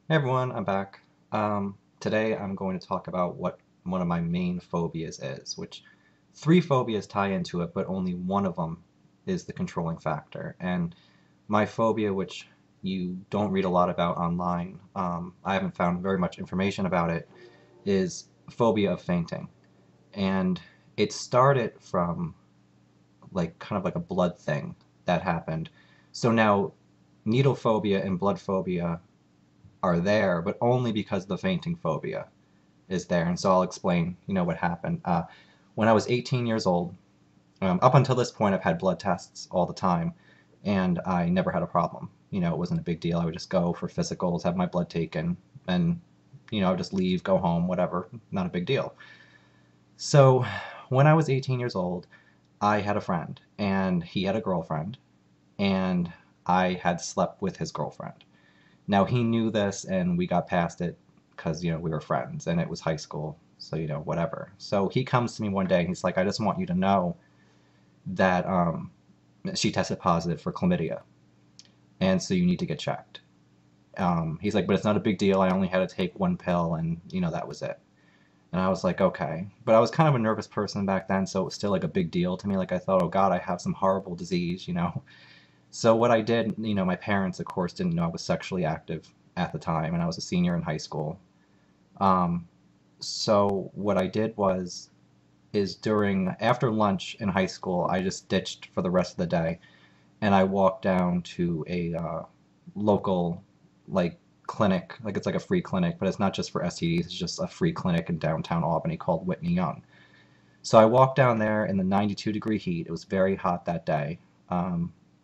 Hey everyone, I'm back. Today I'm going to talk about what one of my main phobias is, which three phobias tie into it, but only one of them is the controlling factor. And my phobia, which you don't read a lot about online, I haven't found very much information about it, is phobia of fainting. And it started from like kind of like a blood thing that happened. So now needle phobia and blood phobia are there, but only because the fainting phobia is there. And so I'll explain, what happened. When I was 18 years old, up until this point, I've had blood tests all the time, and I never had a problem. It wasn't a big deal. I would just go for physicals, have my blood taken, and I would just leave, go home, whatever. Not a big deal. So when I was 18 years old, I had a friend, and he had a girlfriend, and I had slept with his girlfriend. Now he knew this and we got past it because, we were friends and it was high school, so, whatever. So he comes to me one day and he's like, I just want you to know that she tested positive for chlamydia and so you need to get checked. He's like, but it's not a big deal. I only had to take one pill and, that was it. And I was like, okay. But I was kind of a nervous person back then, so it was still like a big deal to me. Like I thought, oh God, I have some horrible disease. So what I did, my parents, of course, didn't know I was sexually active at the time, and I was a senior in high school. Um, so what I did is after lunch in high school, I just ditched for the rest of the day, and I walked down to a local like clinic, like it's like a free clinic, but it's not just for STDs, it's just a free clinic in downtown Albany called Whitney Young. So I walked down there in the 92-degree heat. It was very hot that day.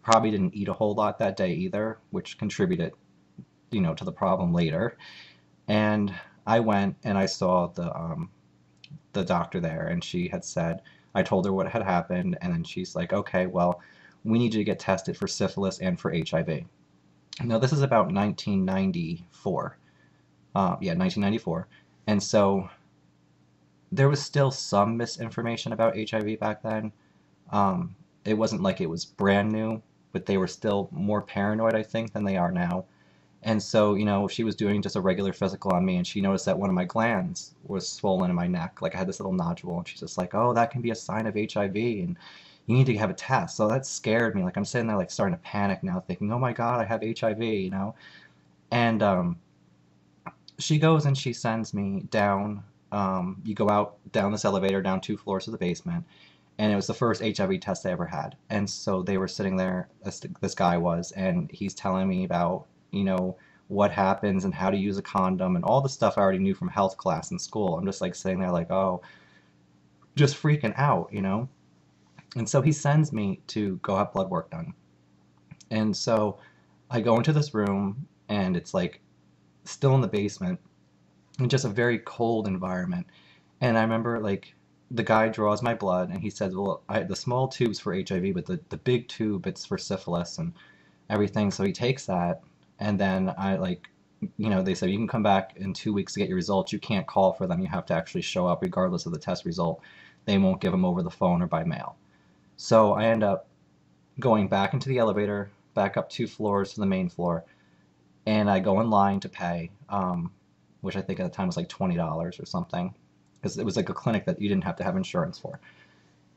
Probably didn't eat a whole lot that day either, which contributed, to the problem later. And I went and I saw the doctor there, and she had said, I told her what had happened, and then she's like, okay, well, we need you to get tested for syphilis and for HIV. Now, this is about 1994. Yeah, 1994. And so there was still some misinformation about HIV back then. It wasn't like it was brand new, but they were still more paranoid, I think, than they are now. And so, she was doing just a regular physical on me, and she noticed that one of my glands was swollen in my neck. Like I had this little nodule, and she's just like, "Oh, that can be a sign of HIV, and you need to have a test." So that scared me. Like I'm sitting there, like starting to panic now, thinking, "Oh my God, I have HIV." And she goes and she sends me down. You go out down this elevator, down 2 floors to the basement, and it was the first HIV test I ever had. And so they were sitting there, this guy was, and he's telling me about, what happens and how to use a condom and all the stuff I already knew from health class in school. I'm just like sitting there like, oh, just freaking out. And so he sends me to go have blood work done. And so I go into this room and it's like still in the basement and just a very cold environment. And I remember like the guy draws my blood and he says, well, I had the small tubes for HIV, but the big tube, it's for syphilis and everything. So he takes that and then I like, they said you can come back in 2 weeks to get your results. You can't call for them. You have to actually show up regardless of the test result. They won't give them over the phone or by mail. So I end up going back into the elevator, back up 2 floors to the main floor, and I go in line to pay, which I think at the time was like $20 or something, because it was like a clinic that you didn't have to have insurance for.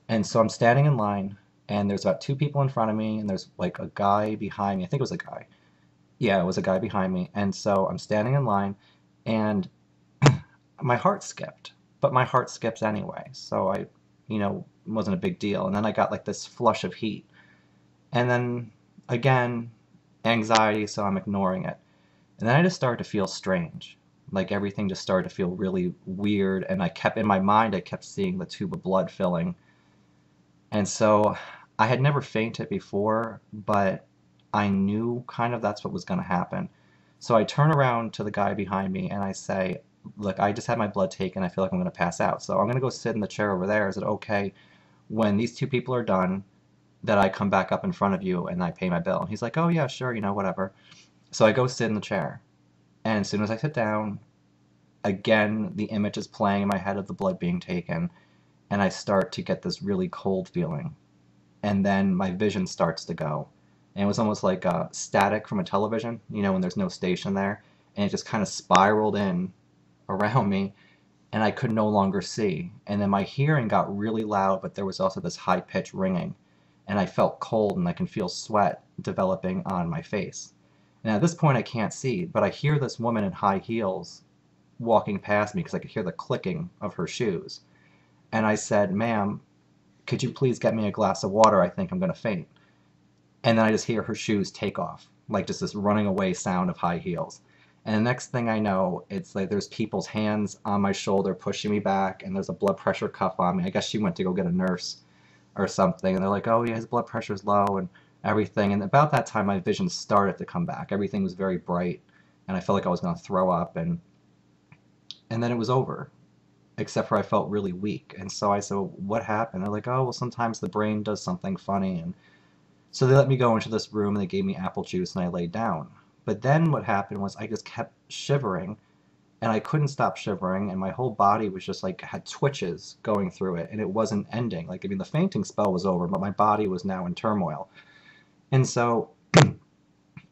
And so I'm standing in line, and there's about two people in front of me, and there's like a guy behind me. I think it was a guy. Yeah, it was a guy behind me. And so I'm standing in line, and my heart skipped, but my heart skips anyway. So it wasn't a big deal. And then I got like this flush of heat. And then again, anxiety, so I'm ignoring it. And then I just started to feel strange. Like everything just started to feel really weird. And in my mind, I kept seeing the tube of blood filling. And so I had never fainted before, but I knew kind of that's what was going to happen. So I turn around to the guy behind me and I say, look, I just had my blood taken. I feel like I'm going to pass out. So I'm going to go sit in the chair over there. Is it okay when these two people are done that I come back up in front of you and I pay my bill? And he's like, oh, yeah, sure, whatever. So I go sit in the chair. And as soon as I sit down, again, the image is playing in my head of the blood being taken. And I start to get this really cold feeling. And then my vision starts to go. And it was almost like static from a television, when there's no station there. and it just kind of spiraled in around me, and I could no longer see. And then my hearing got really loud, but there was also this high pitched ringing, and I felt cold and I can feel sweat developing on my face. And at this point, I can't see, but I hear this woman in high heels walking past me because I could hear the clicking of her shoes. And I said, "Ma'am, could you please get me a glass of water? I think I'm going to faint." And then I just hear her shoes take off, like just this running away sound of high heels. And the next thing I know, it's like there's people's hands on my shoulder pushing me back, and there's a blood pressure cuff on me. I guess she went to go get a nurse or something, and they're like, "Oh yeah, his blood pressure's low," and everything. And about that time, my vision started to come back. Everything was very bright, and I felt like I was going to throw up, and then it was over, except for I felt really weak. And so I said, "Well, what happened?" They're like, "Oh, well, sometimes the brain does something funny." And so they let me go into this room and they gave me apple juice and I laid down. But then what happened was I just kept shivering and I couldn't stop shivering, and my whole body was just like had twitches going through it, and it wasn't ending. Like, I mean, the fainting spell was over, but my body was now in turmoil. And so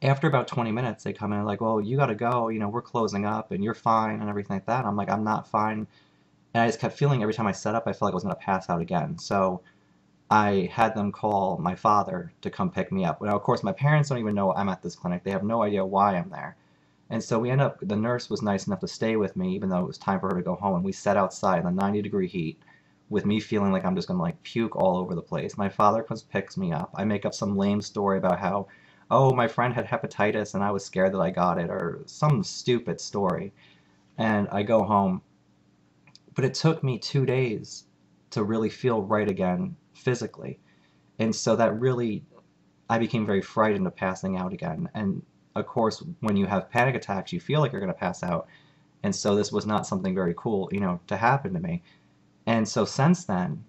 after about 20 minutes, they come in and like, "Well, you got to go, we're closing up and you're fine," and everything like that. I'm like, "I'm not fine." And I just kept feeling every time I sat up, I felt like I was going to pass out again. So I had them call my father to come pick me up. Now, of course, my parents don't even know I'm at this clinic. They have no idea why I'm there. And so we end up, the nurse was nice enough to stay with me, even though it was time for her to go home. And we sat outside in the 90-degree heat with me feeling like I'm just going to like puke all over the place. My father comes, picks me up. I make up some lame story about how, oh, my friend had hepatitis and I was scared that I got it, or some stupid story. And I go home. But it took me 2 days to really feel right again physically. And so that really, I became very frightened of passing out again. And of course, when you have panic attacks, you feel like you're going to pass out. And so this was not something very cool, to happen to me. And so since then,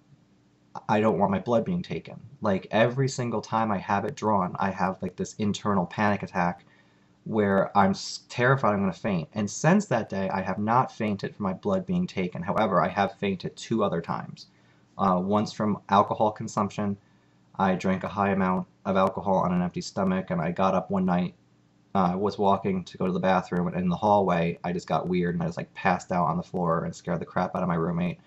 I don't want my blood being taken. Like every single time I have it drawn, I have like this internal panic attack where I'm terrified I'm going to faint. And since that day, I have not fainted from my blood being taken. However, I have fainted 2 other times. Once from alcohol consumption. I drank a high amount of alcohol on an empty stomach, and I got up one night, was walking to go to the bathroom, and in the hallway, I just got weird, and I just like passed out on the floor and scared the crap out of my roommate.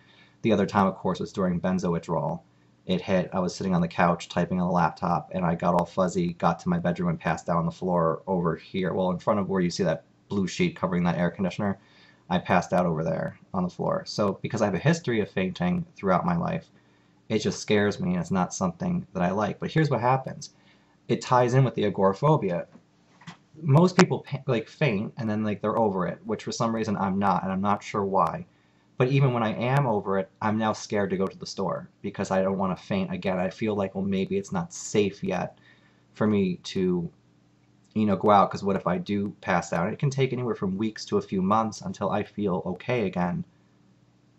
The other time, of course, was during benzo withdrawal. It hit, I was sitting on the couch typing on the laptop, and I got all fuzzy, got to my bedroom, and passed out on the floor over here. Well, in front of where you see that blue sheet covering that air conditioner, I passed out over there on the floor. So, because I have a history of fainting throughout my life, it just scares me and it's not something that I like. But here's what happens. It ties in with the agoraphobia. Most people like faint and then like they're over it, which for some reason I'm not, and I'm not sure why. But even when I am over it, I'm now scared to go to the store because I don't want to faint again. I feel like, well, maybe it's not safe yet for me to, go out, because what if I do pass out? It can take anywhere from weeks to a few months until I feel okay again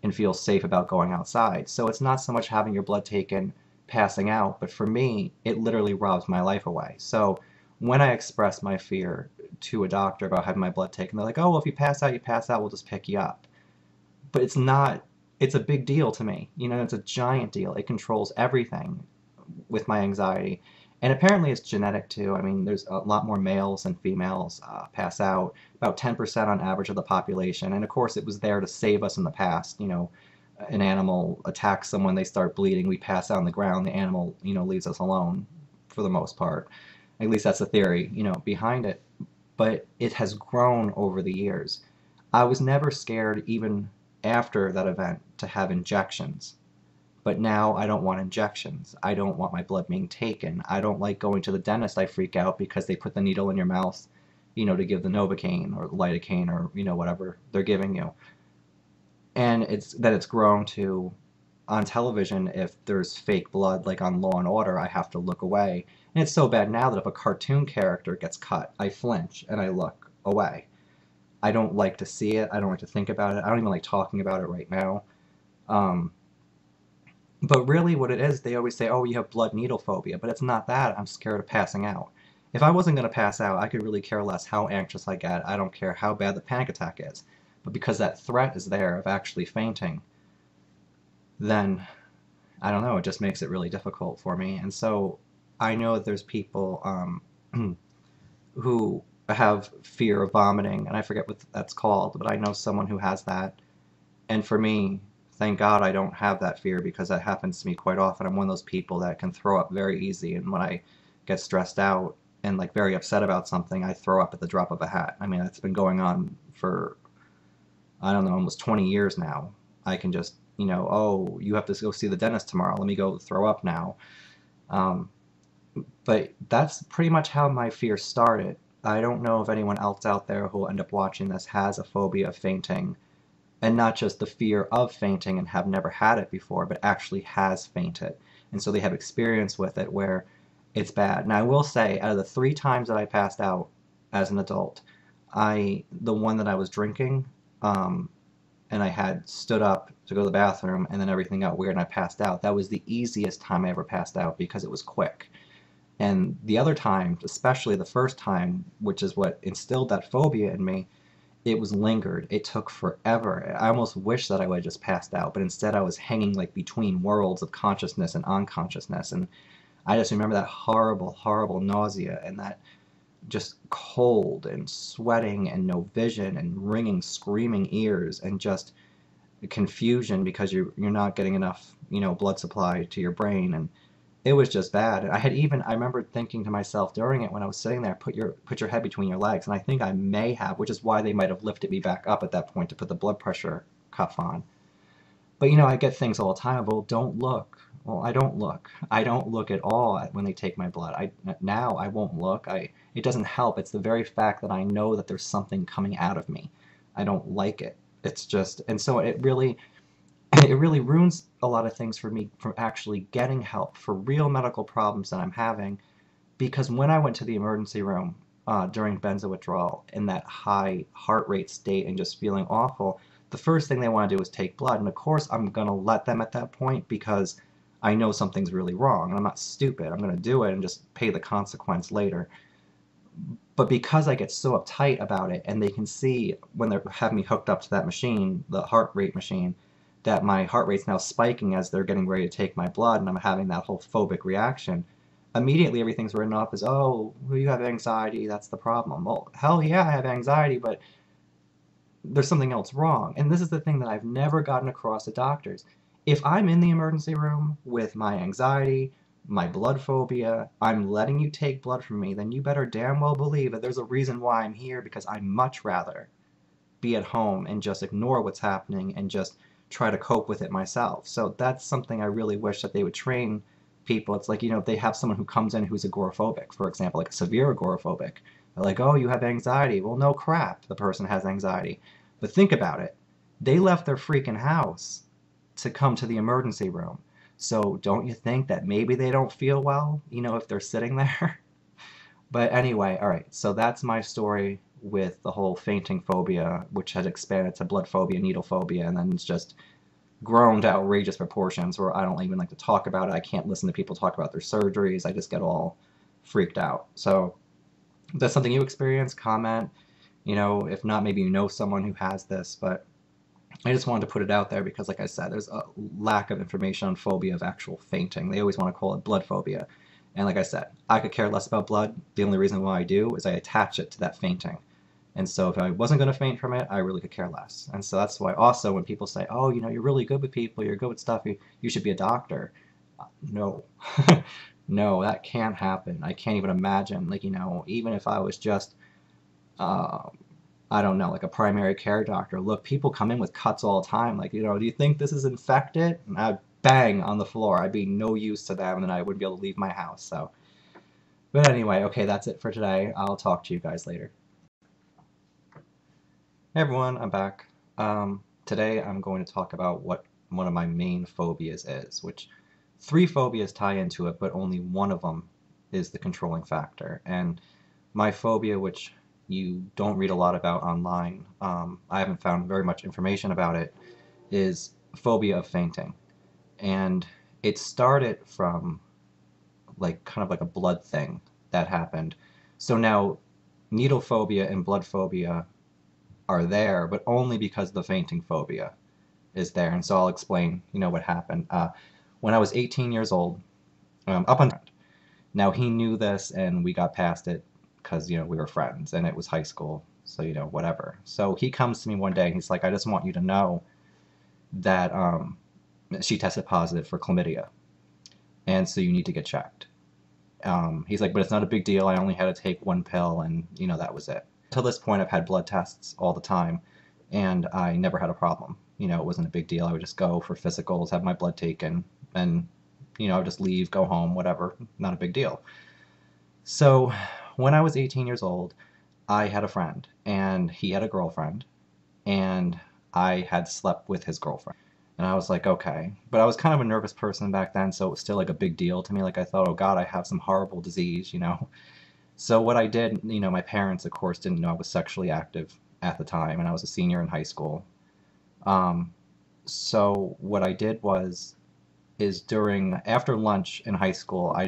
and feel safe about going outside. So it's not so much having your blood taken, passing out, but for me, it literally robs my life away. So when I express my fear to a doctor about having my blood taken, they're like, "Oh, well, if you pass out, you pass out, we'll just pick you up." But it's not, it's a big deal to me. It's a giant deal. It controls everything with my anxiety. And apparently it's genetic too. I mean, there's a lot more males than females pass out, about 10% on average of the population. And of course, it was there to save us in the past. An animal attacks someone, they start bleeding, we pass out on the ground, the animal, leaves us alone for the most part. At least that's the theory, behind it. But it has grown over the years. I was never scared, even after that event, to have injections. But now I don't want injections. I don't want my blood being taken. I don't like going to the dentist. I freak out because they put the needle in your mouth, to give the Novocaine or lidocaine or, whatever they're giving you. And it's grown to, on television, if there's fake blood, like on Law and Order, I have to look away. And it's so bad now that if a cartoon character gets cut, I flinch and I look away. I don't like to see it. I don't like to think about it. I don't even like talking about it right now. Um, But really what it is, they always say, "Oh, you have blood needle phobia," but it's not that. I'm scared of passing out. If I wasn't going to pass out, I could really care less how anxious I get. I don't care how bad the panic attack is. But because that threat is there of actually fainting, then I don't know, it just makes it really difficult for me. And so I know that there's people who have fear of vomiting, and I forget what that's called, but I know someone who has that. And for me, thank God I don't have that fear because that happens to me quite often. I'm one of those people that can throw up very easy, and when I get stressed out and like very upset about something, I throw up at the drop of a hat. I mean, that's been going on for, I don't know, almost 20 years now. I can just, oh, you have to go see the dentist tomorrow. Let me go throw up now. Um, but that's pretty much how my fear started. I don't know if anyone else out there who will end up watching this has a phobia of fainting, and not just the fear of fainting and have never had it before, but actually has fainted. And so they have experience with it where it's bad. Now, I will say, out of the 3 times that I passed out as an adult, the one that I was drinking, um, and I had stood up to go to the bathroom, and then everything got weird and I passed out. That was the easiest time I ever passed out because it was quick. And the other times, especially the first time, which is what instilled that phobia in me, it was lingered. It took forever. I almost wish that I would have just passed out, but instead I was hanging like between worlds of consciousness and unconsciousness. And I just remember that horrible, horrible nausea and that just cold and sweating and no vision and ringing, screaming ears and just confusion because you're not getting enough, blood supply to your brain. And it was just bad. I remember thinking to myself during it when I was sitting there, put your head between your legs, and I think I may have, which is why they might have lifted me back up at that point to put the blood pressure cuff on. But I get things all the time. Well, don't look. Well, I don't look. I don't look at all when they take my blood. Now I won't look. It doesn't help. It's the very fact that I know that there's something coming out of me. I don't like it. It's just, and so it really ruins a lot of things for me from actually getting help for real medical problems that I'm having. Because when I went to the emergency room during benzo withdrawal in that high heart rate state and just feeling awful, the first thing they want to do is take blood. And of course, I'm going to let them at that point because I know something's really wrong. And I'm not stupid. I'm going to do it and just pay the consequence later. But because I get so uptight about it, and they can see when they have me hooked up to that machine, the heart rate machine, that my heart rate's now spiking as they're getting ready to take my blood, and I'm having that whole phobic reaction, immediately everything's written off as, oh, well, you have anxiety, that's the problem. Well, hell yeah, I have anxiety, but there's something else wrong. And this is the thing that I've never gotten across to doctors. If I'm in the emergency room with my anxiety, my blood phobia, I'm letting you take blood from me, then you better damn well believe that there's a reason why I'm here, because I'd much rather be at home and just ignore what's happening and just try to cope with it myself. So that's something I really wish that they would train people. It's like, if they have someone who comes in who's agoraphobic, for example, like a severe agoraphobic, they're like, oh, you have anxiety. Well, no crap, the person has anxiety. But think about it. They left their freaking house to come to the emergency room. So don't you think that maybe they don't feel well, if they're sitting there? But anyway, all right, so that's my story with the whole fainting phobia, which had expanded to blood phobia, needle phobia, and then it's just grown to outrageous proportions where I don't even like to talk about it. I can't listen to people talk about their surgeries. I just get all freaked out. So if that's something you experience, comment. If not, maybe someone who has this, but I just wanted to put it out there because, like I said, there's a lack of information on phobia of actual fainting. They always want to call it blood phobia. And like I said, I could care less about blood. The only reason why I do is I attach it to that fainting. And so if I wasn't going to faint from it, I really could care less. And so that's why also when people say, oh, you're really good with people, you're good with stuff, you should be a doctor. No. No, that can't happen. I can't even imagine. Like, even if I was just, uh, I don't know, like a primary care doctor. Look, people come in with cuts all the time. Like, do you think this is infected? And I'd bang on the floor. I'd be no use to them, and then I wouldn't be able to leave my house. So, but anyway, okay, that's it for today. I'll talk to you guys later. Hey everyone, I'm back. Today I'm going to talk about what one of my main phobias is, which 3 phobias tie into it, but only one of them is the controlling factor. And my phobia, which you don't read a lot about online, I haven't found very much information about it, is phobia of fainting. And it started from like kind of like a blood thing that happened. So now needle phobia and blood phobia are there, but only because the fainting phobia is there. And so I'll explain, what happened. When I was 18 years old, up until now he knew this and we got past it because, we were friends and it was high school, so, whatever. So he comes to me one day and he's like, I just want you to know that she tested positive for chlamydia, and so you need to get checked. He's like, but it's not a big deal. I only had to take one pill, and that was it. Till this point, I've had blood tests all the time, and I never had a problem. It wasn't a big deal. I would just go for physicals, have my blood taken, and I would just leave, go home, whatever. Not a big deal. So when I was 18 years old, I had a friend, and he had a girlfriend, and I had slept with his girlfriend. And I was like, okay. But I was kind of a nervous person back then, so it was still like a big deal to me. Like I thought, oh God, I have some horrible disease. So what I did, my parents, of course, didn't know I was sexually active at the time, and I was a senior in high school. Um, so what I did was, after lunch in high school, I